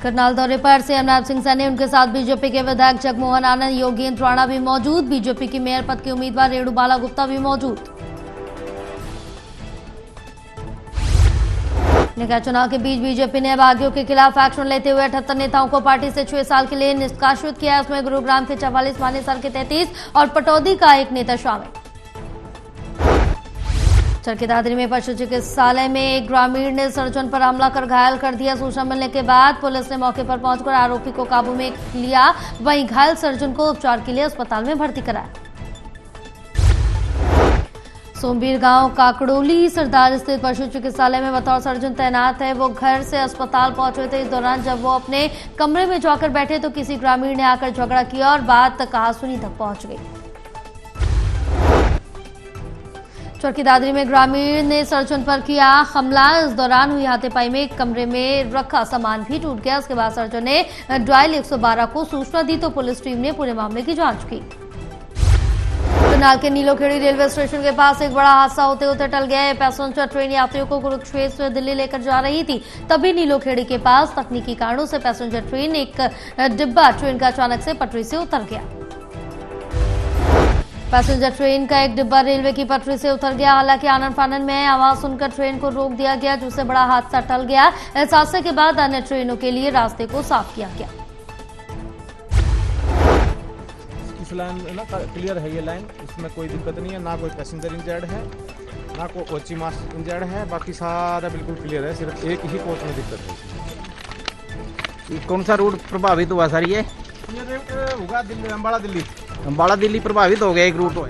करनाल दौरे पर सीएम नैब सिंह सैनी, उनके साथ बीजेपी के विधायक जगमोहन आनंद, योगेंद्र राणा भी मौजूद। बीजेपी की मेयर पद की उम्मीदवार रेणुबाला गुप्ता भी मौजूद। निकाय चुनाव के बीच बीजेपी ने बागियों के खिलाफ एक्शन लेते हुए 78 नेताओं को पार्टी से 6 साल के लिए निष्कासित किया। इसमें गुरुग्राम के 44, मानेसर के 33 और पटौदी का एक नेता शामिल। चरखी दादरी में पशु चिकित्सालय में एक ग्रामीण ने सर्जन पर हमला कर घायल कर दिया। सूचना मिलने के बाद पुलिस ने मौके पर पहुंचकर आरोपी को काबू में लिया। वहीं घायल सर्जन को उपचार के लिए अस्पताल में भर्ती कराया। सोमवीर गांव काकड़ोली सरदार स्थित पशु चिकित्सालय में बतौर सर्जन तैनात है। वो घर से अस्पताल पहुंचे थे। इस दौरान जब वो अपने कमरे में जाकर बैठे तो किसी ग्रामीण ने आकर झगड़ा किया और बात कहासुनी तक पहुंच गई। चरखी दादरी में ग्रामीण ने सर्जन पर किया हमला। इस दौरान हुई हाथापाई में कमरे में रखा सामान भी टूट गया। इसके बाद सर्जन ने डायल 112 को सूचना दी तो पुलिस टीम ने पूरे मामले की जांच की। करनाल के नीलोखेड़ी रेलवे स्टेशन के पास एक बड़ा हादसा होते होते टल गया। पैसेंजर ट्रेन यात्रियों को कुरुक्षेत्र से दिल्ली लेकर जा रही थी। तभी नीलोखेड़ी के पास तकनीकी कारणों से पैसेंजर ट्रेन एक डिब्बा ट्रेन का अचानक से पटरी से उतर गया। पैसेंजर ट्रेन का एक डिब्बा रेलवे की पटरी से उतर गया। हालांकि आनन फानन में आवाज सुनकर ट्रेन को रोक दिया गया, जिससे बड़ा हादसा टल गया। इस हादसे के बाद अन्य ट्रेनों के लिए रास्ते को साफ किया गया। इस लाइन ना क्लियर है, ये लाइन, इसमें कोई दिक्कत नहीं है। ना कोई पैसेंजर इंजर्ड है, ना कोई कोची मास इंजर्ड है। बाकी सारा बिल्कुल क्लियर है। सिर्फ एक ही कोच में दिक्कत है। कौन सा रूट प्रभावित हुआ सर? ये रूट होगा दिल्ली, अम्बाड़ा दिल्ली प्रभावित हो गया एक रूट है।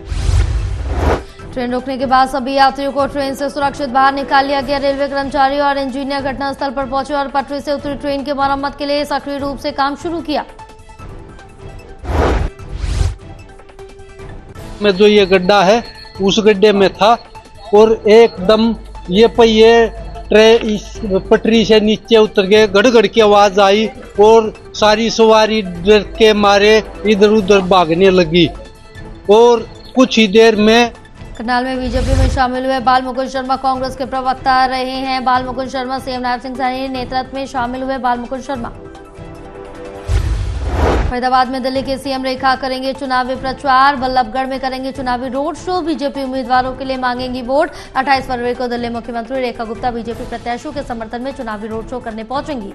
ट्रेन रोकने के बाद सभी यात्रियों को ट्रेन से सुरक्षित बाहर निकाल लिया गया। रेलवे कर्मचारी और इंजीनियर घटनास्थल पर पहुंचे और पटरी से उतरी ट्रेन की मरम्मत के लिए सक्रिय रूप से काम शुरू किया। में जो ये गड्ढा है उस गड्ढे में था और एकदम ये पहिए इस पटरी से नीचे उतर गए। गड़गड़ की आवाज आई और सारी सवारी डर के मारे इधर उधर भागने लगी और कुछ ही देर में करनाल में बीजेपी में शामिल हुए बाल मुकुंद शर्मा कांग्रेस के प्रवक्ता रहे हैं। बाल मुकुंद शर्मा सीएम नैब सिंह सैनी नेतृत्व में शामिल हुए। बाल मुकुंद शर्मा फरीदाबाद में दिल्ली के सीएम रेखा करेंगे चुनावी प्रचार। बल्लभगढ़ में करेंगे चुनावी रोड शो। बीजेपी उम्मीदवारों के लिए मांगेंगी वोट। 28 फरवरी को दिल्ली मुख्यमंत्री रेखा गुप्ता बीजेपी प्रत्याशियों के समर्थन में चुनावी रोड शो करने पहुंचेंगी।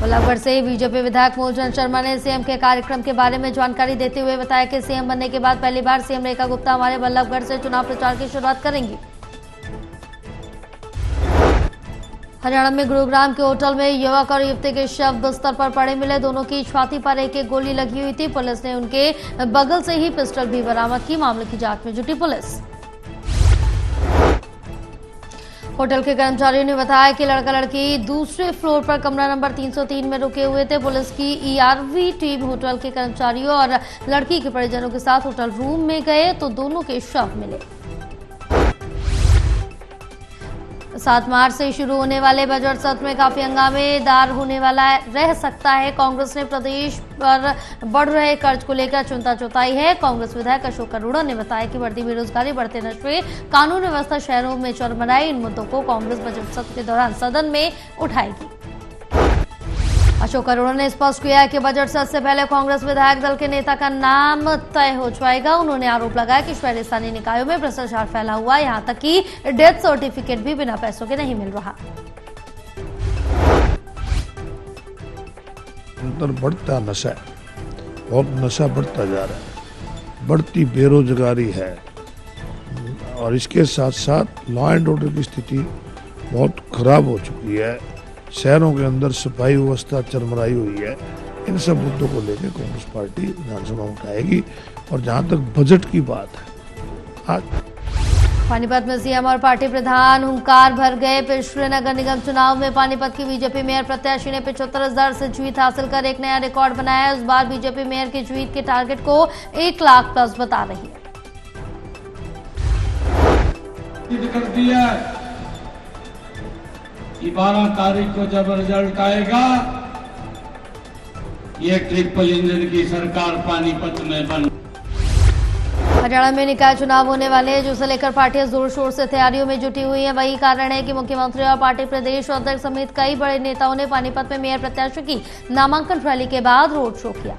बल्लभगढ़ से बीजेपी विधायक मूलचंद शर्मा ने सीएम के कार्यक्रम के बारे में जानकारी देते हुए बताया कि सीएम बनने के बाद पहली बार सीएम रेखा गुप्ता हमारे बल्लभगढ़ से चुनाव प्रचार की शुरुआत करेंगी। हरियाणा में गुरुग्राम के होटल में युवक और युवती के शव बिस्तर पर पड़े मिले। दोनों की छाती पर एक एक गोली लगी हुई थी। पुलिस ने उनके बगल से ही पिस्टल भी बरामद की। मामले की जांच में जुटी पुलिस। होटल के कर्मचारियों ने बताया कि लड़का लड़की दूसरे फ्लोर पर कमरा नंबर 303 में रुके हुए थे। पुलिस की ईआरवी टीम होटल के कर्मचारियों और लड़की के परिजनों के साथ होटल रूम में गए तो दोनों के शव मिले। 7 मार्च से शुरू होने वाले बजट सत्र में काफी हंगामेदार होने वाला रह सकता है। कांग्रेस ने प्रदेश पर बढ़ रहे कर्ज को लेकर चिंता जताई है। कांग्रेस विधायक अशोक अरोड़ा ने बताया कि बढ़ती बेरोजगारी, बढ़ते नशे, कानून व्यवस्था शहरों में चरमराई, इन मुद्दों को कांग्रेस बजट सत्र के दौरान सदन में उठाएगी। अशोक अरोड़ा ने स्पष्ट किया कि बजट सत्र से पहले कांग्रेस विधायक दल के नेता का नाम तय हो जाएगा। उन्होंने आरोप लगाया कि शहरी स्थानीय निकायों में भ्रष्टाचार फैला हुआ, यहां तक कि डेथ सर्टिफिकेट भी बिना पैसों के नहीं मिल रहा। अंतर बढ़ता नशा है और नशा बढ़ता जा रहा है। बढ़ती बेरोजगारी है और इसके साथ साथ लॉ एंड ऑर्डर की स्थिति बहुत खराब हो चुकी है। शहरों के अंदर सफाई व्यवस्था चरमराई हुई है। इन सब मुद्दों को लेकर कांग्रेस पार्टी विधानसभा में उठाएगी। और जहां तक बजट की बात है, आज पानीपत में सीएम और पार्टी प्रधान हुंकार भर गए। पिछले नगर निगम चुनाव में पानीपत की बीजेपी मेयर प्रत्याशी ने 75,000 से जीत हासिल कर एक नया रिकॉर्ड बनाया। इस बार बीजेपी मेयर की जीत के टारगेट को 1 लाख प्लस बता रही है। 12 तारीख को जब रिजल्ट आएगा, ये ट्रिपल इंजन की सरकार पानीपत में बन। हरियाणा में निकाय चुनाव होने वाले हैं, जिसे लेकर पार्टियां जोर शोर से तैयारियों में जुटी हुई हैं। वही कारण है कि मुख्यमंत्री और पार्टी प्रदेश अध्यक्ष समेत कई बड़े नेताओं ने पानीपत में मेयर प्रत्याशी की नामांकन रैली के बाद रोड शो किया।